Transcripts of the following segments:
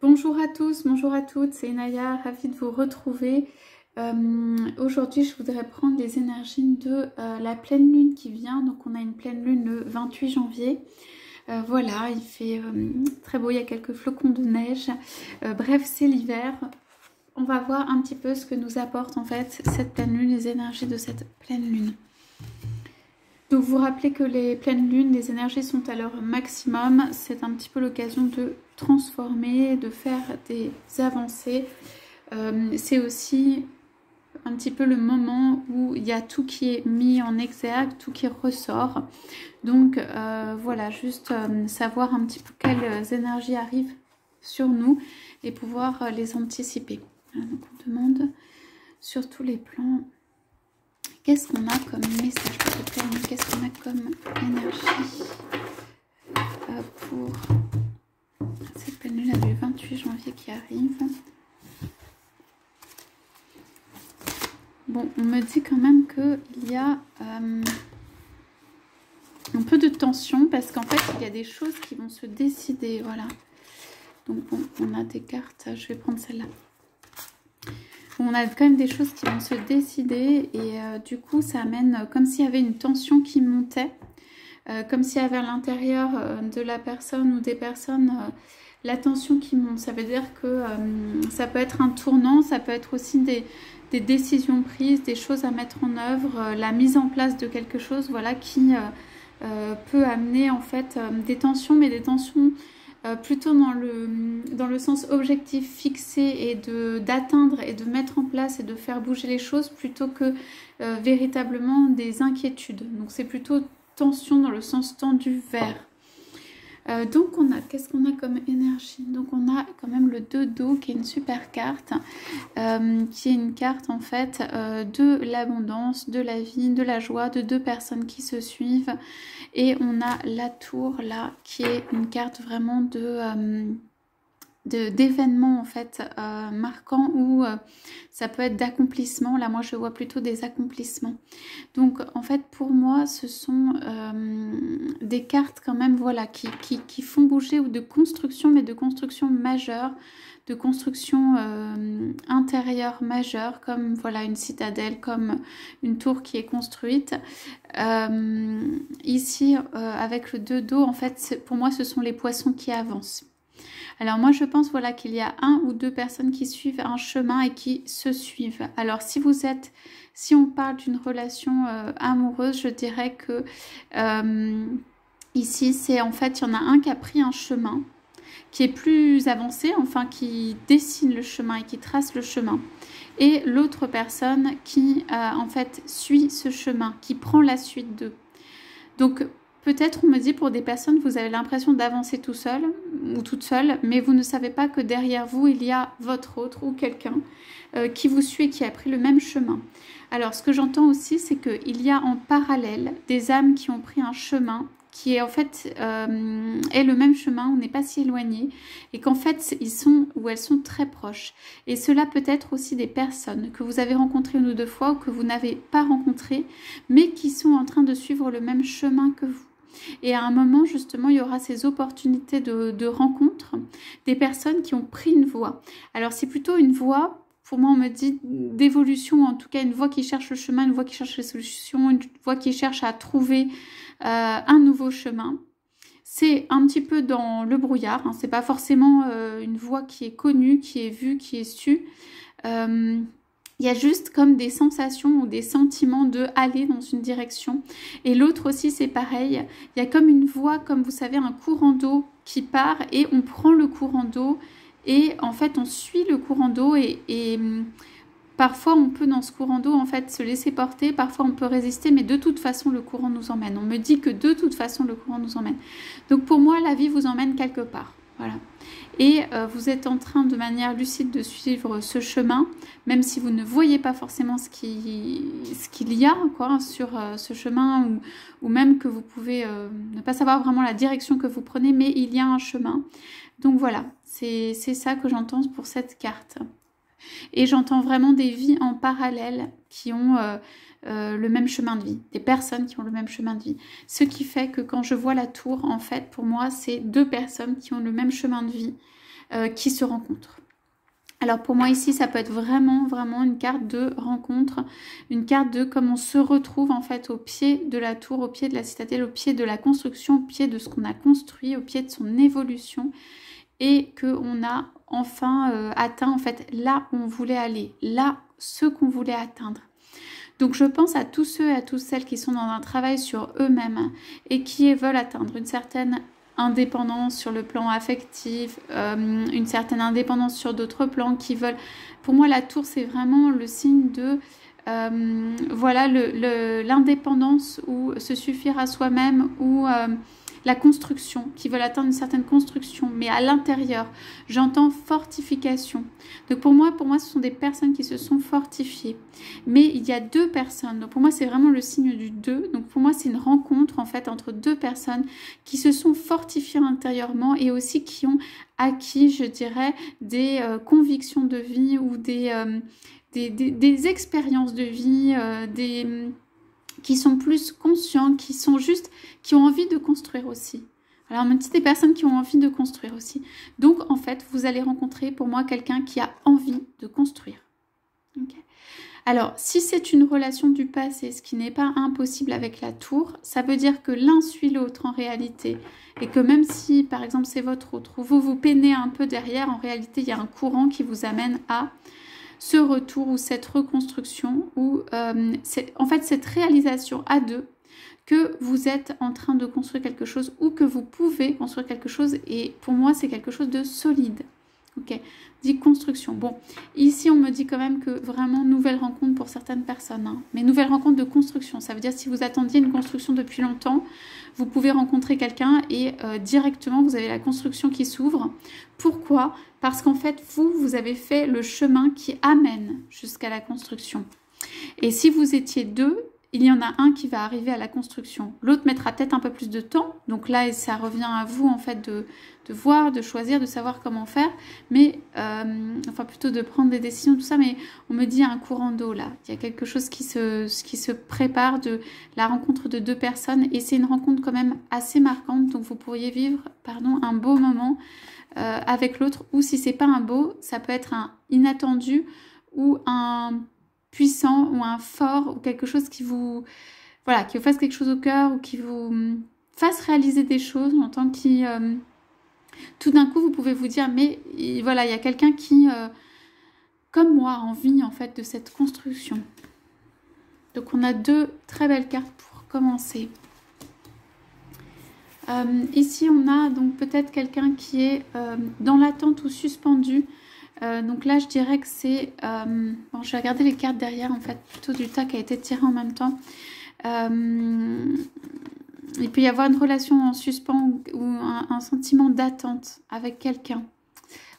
Bonjour à tous, bonjour à toutes, c'est Naya, ravie de vous retrouver. Aujourd'hui, je voudrais prendre les énergies de la pleine lune qui vient. Donc, on a une pleine lune le 28 janvier. Voilà, il fait très beau, il y a quelques flocons de neige. Bref, c'est l'hiver. On va voir un petit peu ce que nous apporte en fait cette pleine lune, les énergies de cette pleine lune. Donc vous rappelez que les pleines lunes, les énergies sont à leur maximum. C'est un petit peu l'occasion de transformer, de faire des avancées. C'est aussi un petit peu le moment où il y a tout qui est mis en exergue, tout qui ressort. Donc voilà, juste savoir un petit peu quelles énergies arrivent sur nous et pouvoir les anticiper. Voilà, donc on demande sur tous les plans. Qu'est-ce qu'on a comme message pour cette pleine lune? Qu'est-ce qu'on a comme énergie pour cette pleine lune du 28 janvier qui arrive? Bon, on me dit quand même qu'il y a un peu de tension parce qu'en fait, il y a des choses qui vont se décider. Voilà. Donc, bon, on a des cartes. Je vais prendre celle-là. On a quand même des choses qui vont se décider et du coup ça amène comme s'il y avait une tension qui montait, comme s'il y avait à l'intérieur de la personne ou des personnes la tension qui monte. Ça veut dire que ça peut être un tournant, ça peut être aussi des décisions prises, des choses à mettre en œuvre, la mise en place de quelque chose, voilà, qui peut amener en fait des tensions, mais des tensions plutôt dans le sens objectif fixé et d'atteindre et de mettre en place et de faire bouger les choses plutôt que véritablement des inquiétudes. Donc c'est plutôt tension dans le sens tendu vers. Donc on a, qu'est-ce qu'on a comme énergie? Donc on a quand même le 2 d'eau qui est une super carte, qui est une carte en fait de l'abondance, de la vie, de la joie, de deux personnes qui se suivent. Et on a la tour là qui est une carte vraiment d'événements en fait marquants ou ça peut être d'accomplissement. Là moi je vois plutôt des accomplissements. Donc en fait pour moi ce sont des cartes quand même voilà qui font bouger, ou de construction, mais de construction majeure, de construction intérieure majeure, comme voilà une citadelle, comme une tour qui est construite. Ici avec le 2 d'eau en fait pour moi ce sont les poissons qui avancent. Alors moi je pense voilà qu'il y a un ou deux personnes qui suivent un chemin et qui se suivent. Alors si on parle d'une relation amoureuse, je dirais que ici c'est en fait il y en a un qui a pris un chemin qui est plus avancé, enfin qui dessine le chemin et qui trace le chemin, et l'autre personne qui en fait suit ce chemin, qui prend la suite d'eux. Donc peut-être on me dit pour des personnes, vous avez l'impression d'avancer tout seul ou toute seule, mais vous ne savez pas que derrière vous, il y a votre autre ou quelqu'un qui vous suit et qui a pris le même chemin. Alors ce que j'entends aussi, c'est qu'il y a en parallèle des âmes qui ont pris un chemin qui est en fait est le même chemin, on n'est pas si éloigné, et qu'en fait ils sont ou elles sont très proches. Et cela peut être aussi des personnes que vous avez rencontrées une ou deux fois ou que vous n'avez pas rencontrées, mais qui sont en train de suivre le même chemin que vous. Et à un moment justement il y aura ces opportunités de rencontre, des personnes qui ont pris une voie. Alors c'est plutôt une voie, pour moi on me dit d'évolution, en tout cas une voie qui cherche le chemin, une voie qui cherche les solutions, une voie qui cherche à trouver un nouveau chemin. C'est un petit peu dans le brouillard, hein. C'est pas forcément une voie qui est connue, qui est vue, qui est sue. Il y a juste comme des sensations ou des sentiments de aller dans une direction. Et l'autre aussi c'est pareil, il y a comme une voie, comme vous savez un courant d'eau qui part et on prend le courant d'eau et en fait on suit le courant d'eau et parfois, on peut dans ce courant d'eau en fait se laisser porter, parfois on peut résister, mais de toute façon, le courant nous emmène. On me dit que de toute façon, le courant nous emmène. Donc pour moi, la vie vous emmène quelque part. Voilà. Et vous êtes en train de manière lucide de suivre ce chemin, même si vous ne voyez pas forcément ce qu'il y a quoi, sur ce chemin, ou même que vous pouvez ne pas savoir vraiment la direction que vous prenez, mais il y a un chemin. Donc voilà, c'est ça que j'entends pour cette carte. Et j'entends vraiment des vies en parallèle qui ont le même chemin de vie, des personnes qui ont le même chemin de vie. Ce qui fait que quand je vois la tour, en fait, pour moi, c'est deux personnes qui ont le même chemin de vie, qui se rencontrent. Alors pour moi ici, ça peut être vraiment, vraiment une carte de rencontre, une carte de comme on se retrouve en fait au pied de la tour, au pied de la citadelle, au pied de la construction, au pied de ce qu'on a construit, au pied de son évolution et qu'on a enfin atteint en fait là où on voulait aller, là ce qu'on voulait atteindre. Donc je pense à tous ceux et à toutes celles qui sont dans un travail sur eux-mêmes et qui veulent atteindre une certaine indépendance sur le plan affectif, une certaine indépendance sur d'autres plans qui veulent... Pour moi, la tour, c'est vraiment le signe de... voilà, l'indépendance ou se suffire à soi-même ou la construction, qui veulent atteindre une certaine construction, mais à l'intérieur. J'entends fortification. Donc pour moi, ce sont des personnes qui se sont fortifiées. Mais il y a deux personnes. Donc pour moi, c'est vraiment le signe du 2. Donc pour moi, c'est une rencontre en fait entre deux personnes qui se sont fortifiées intérieurement et aussi qui ont acquis, je dirais, des convictions de vie ou des expériences de vie, qui sont plus conscients, qui ont envie de construire aussi. Alors, même si des personnes qui ont envie de construire aussi. Donc, en fait, vous allez rencontrer, pour moi, quelqu'un qui a envie de construire. Okay. Alors, si c'est une relation du passé, ce qui n'est pas impossible avec la tour, ça veut dire que l'un suit l'autre en réalité. Et que même si, par exemple, c'est votre autre, ou vous peinez un peu derrière, en réalité, il y a un courant qui vous amène à ce retour ou cette reconstruction ou en fait cette réalisation à deux que vous êtes en train de construire quelque chose ou que vous pouvez construire quelque chose et pour moi c'est quelque chose de solide. Ok, dit construction. Bon, ici on me dit quand même que vraiment nouvelle rencontre pour certaines personnes, hein. Mais nouvelle rencontre de construction, ça veut dire si vous attendiez une construction depuis longtemps, vous pouvez rencontrer quelqu'un et directement vous avez la construction qui s'ouvre. Pourquoi ? Parce qu'en fait vous avez fait le chemin qui amène jusqu'à la construction. Et si vous étiez deux, il y en a un qui va arriver à la construction. L'autre mettra peut-être un peu plus de temps. Donc là, ça revient à vous en fait de voir, de choisir, de savoir comment faire. Mais, enfin plutôt de prendre des décisions, tout ça. Mais on me dit il y a un courant d'eau là. Il y a quelque chose qui se prépare de la rencontre de deux personnes. Et c'est une rencontre quand même assez marquante. Donc vous pourriez vivre, un beau moment avec l'autre. Ou si c'est pas un beau, ça peut être un inattendu ou un puissant ou un fort ou quelque chose qui vous fasse quelque chose au cœur ou qui vous fasse réaliser des choses en tant que tout d'un coup vous pouvez vous dire mais voilà il y a quelqu'un qui comme moi a envie en fait de cette construction. Donc on a deux très belles cartes pour commencer. Ici on a donc peut-être quelqu'un qui est dans l'attente ou suspendu. Donc là, je dirais que c'est... bon, je vais regarder les cartes derrière, en fait, plutôt du tas qui a été tiré en même temps. Il peut y avoir une relation en suspens ou un sentiment d'attente avec quelqu'un.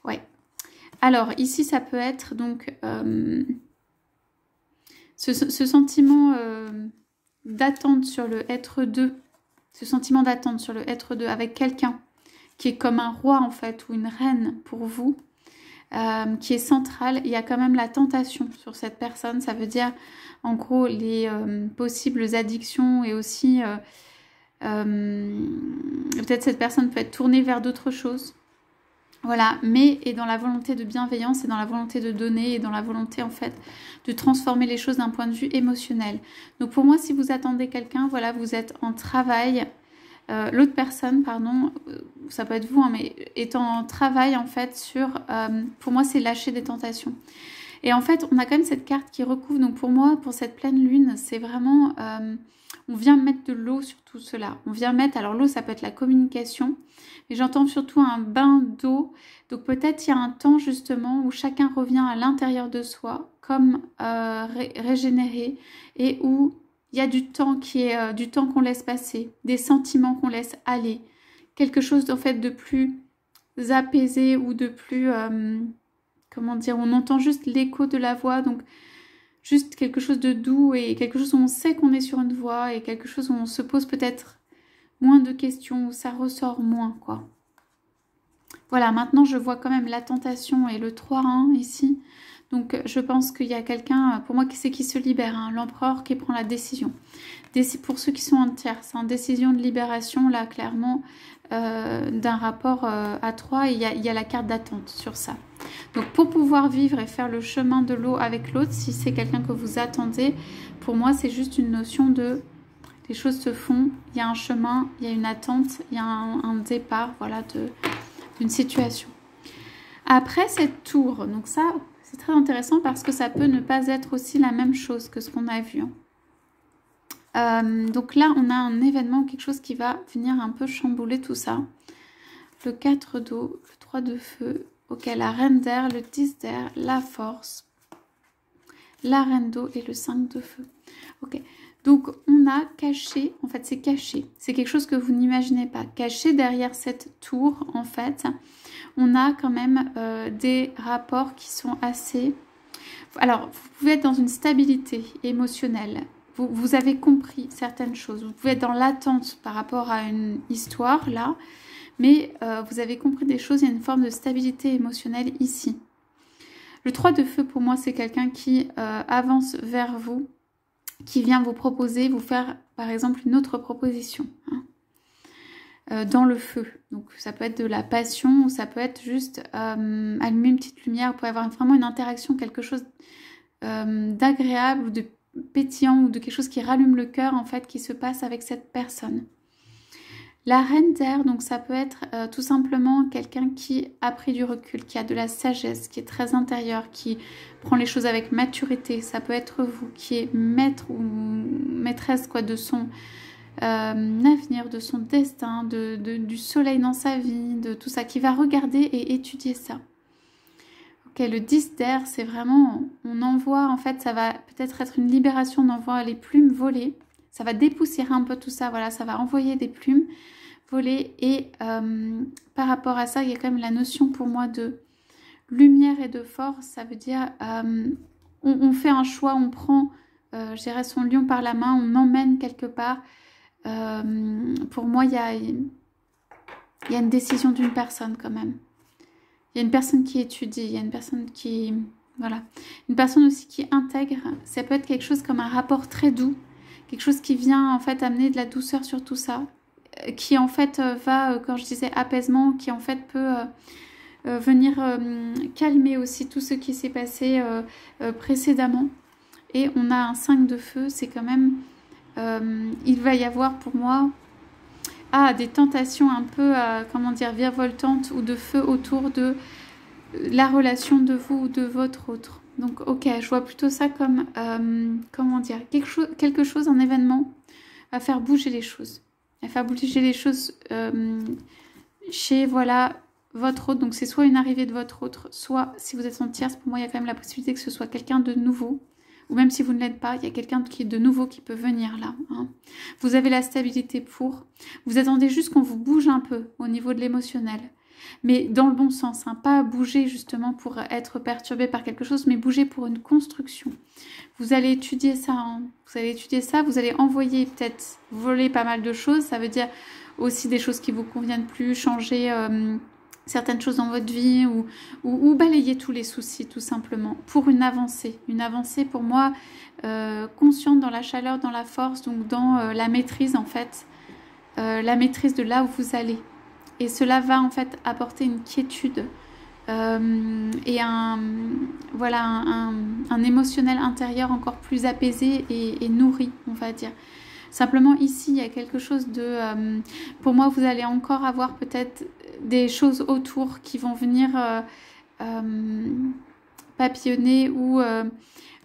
Ouais. Alors, ici, ça peut être donc ce sentiment d'attente sur le être deux. Ce sentiment d'attente sur le être deux avec quelqu'un qui est comme un roi, en fait, ou une reine pour vous. Qui est centrale, il y a quand même la tentation sur cette personne, ça veut dire en gros les possibles addictions et aussi peut-être cette personne peut être tournée vers d'autres choses, voilà, mais est dans la volonté de bienveillance et dans la volonté de donner et dans la volonté en fait de transformer les choses d'un point de vue émotionnel. Donc pour moi si vous attendez quelqu'un, voilà, vous êtes en travail. L'autre personne, pardon, ça peut être vous, hein, mais est en travail en fait sur, pour moi c'est lâcher des tentations. Et en fait on a quand même cette carte qui recouvre, donc pour moi pour cette pleine lune c'est vraiment, on vient mettre de l'eau sur tout cela. On vient mettre, alors l'eau ça peut être la communication, mais j'entends surtout un bain d'eau. Donc peut-être il y a un temps justement où chacun revient à l'intérieur de soi comme régénéré et où il y a du temps qui est du temps qu'on laisse passer, des sentiments qu'on laisse aller, quelque chose en fait de plus apaisé ou de plus, comment dire, on entend juste l'écho de la voix, donc juste quelque chose de doux et quelque chose où on sait qu'on est sur une voie et quelque chose où on se pose peut-être moins de questions, où ça ressort moins, quoi. Voilà, maintenant je vois quand même la tentation et le 3-1 ici. Donc je pense qu'il y a quelqu'un, pour moi, c'est qui se libère, hein, l'empereur qui prend la décision. Pour ceux qui sont en tierce, hein, décision de libération, là clairement, d'un rapport à 3, il y a la carte d'attente sur ça. Donc pour pouvoir vivre et faire le chemin de l'eau avec l'autre, si c'est quelqu'un que vous attendez, pour moi c'est juste une notion de les choses se font, il y a un chemin, il y a une attente, il y a un départ, voilà, d'une situation. Après cette tour, donc ça c'est très intéressant parce que ça peut ne pas être aussi la même chose que ce qu'on a vu. Donc là on a un événement, quelque chose qui va venir un peu chambouler tout ça. Le 4 d'eau, le 3 de feu, ok, la reine d'air, le 10 d'air, la force, la reine d'eau et le 5 de feu. Ok, donc on a caché, en fait c'est caché, c'est quelque chose que vous n'imaginez pas. Caché derrière cette tour, en fait, on a quand même des rapports qui sont assez... Alors, vous pouvez être dans une stabilité émotionnelle. Vous avez compris certaines choses. Vous pouvez être dans l'attente par rapport à une histoire, là. Mais vous avez compris des choses. Il y a une forme de stabilité émotionnelle ici. Le 3 de feu, pour moi, c'est quelqu'un qui avance vers vous, qui vient vous proposer, vous faire, par exemple, une autre proposition. Dans le feu. Donc ça peut être de la passion ou ça peut être juste allumer une petite lumière. Vous pouvez avoir vraiment une interaction, quelque chose d'agréable ou de pétillant ou de quelque chose qui rallume le cœur en fait qui se passe avec cette personne. La reine d'air, donc ça peut être tout simplement quelqu'un qui a pris du recul, qui a de la sagesse, qui est très intérieur, qui prend les choses avec maturité. Ça peut être vous qui est maître ou maîtresse quoi, de son avenir, de son destin, du soleil dans sa vie, de tout ça, qui va regarder et étudier ça. Ok, le 10 d'air, c'est vraiment, on envoie, en fait, ça va peut-être être une libération, on envoie les plumes volées, ça va dépoussiérer un peu tout ça, voilà, ça va envoyer des plumes volées et par rapport à ça, il y a quand même la notion pour moi de lumière et de force, ça veut dire on fait un choix, on prend, je dirais, son lion par la main, on emmène quelque part. Pour moi, il y a une décision d'une personne quand même. Il y a une personne qui étudie, il y a une personne qui... Voilà. Une personne aussi qui intègre. Ça peut être quelque chose comme un rapport très doux. Quelque chose qui vient en fait amener de la douceur sur tout ça. Qui en fait va, quand je disais apaisement, qui en fait peut venir calmer aussi tout ce qui s'est passé précédemment. Et on a un 5 de feu, c'est quand même... il va y avoir pour moi des tentations un peu, comment dire, virevoltantes ou de feu autour de la relation de vous ou de votre autre. Donc ok, je vois plutôt ça comme, comment dire, quelque chose, un événement à faire bouger les choses. À faire bouger les choses chez, voilà, votre autre. Donc c'est soit une arrivée de votre autre, soit si vous êtes en tierce, pour moi il y a quand même la possibilité que ce soit quelqu'un de nouveau. Ou même si vous ne l'êtes pas, il y a quelqu'un qui est de nouveau qui peut venir là. Vous avez la stabilité pour. Vous attendez juste qu'on vous bouge un peu au niveau de l'émotionnel. Mais dans le bon sens, pas bouger justement pour être perturbé par quelque chose, mais bouger pour une construction. Vous allez étudier ça. Vous allez étudier ça, vous allez envoyer, peut-être voler pas mal de choses. Ça veut dire aussi des choses qui vous conviennent plus, changer... certaines choses dans votre vie ou balayer tous les soucis tout simplement pour une avancée. Une avancée pour moi consciente dans la chaleur, dans la force, donc dans la maîtrise en fait, la maîtrise de là où vous allez. Et cela va en fait apporter une quiétude et voilà, un émotionnel intérieur encore plus apaisé et nourri, on va dire. Simplement ici, il y a quelque chose de... pour moi, vous allez encore avoir peut-être des choses autour qui vont venir papillonner ou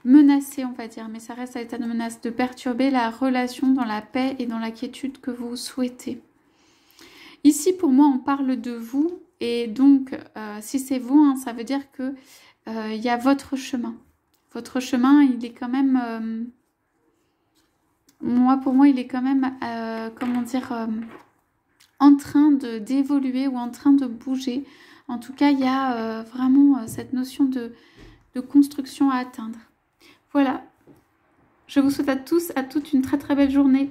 menacer, on va dire. Mais ça reste à l'état de menace, de perturber la relation dans la paix et dans la quiétude que vous souhaitez. Ici, pour moi, on parle de vous. Et donc, si c'est vous, ça veut dire que il y a votre chemin. Votre chemin, il est quand même... pour moi, il est quand même, comment dire, en train d'évoluer ou en train de bouger. En tout cas, il y a vraiment cette notion de construction à atteindre. Voilà. Je vous souhaite à tous, à toutes une très très belle journée.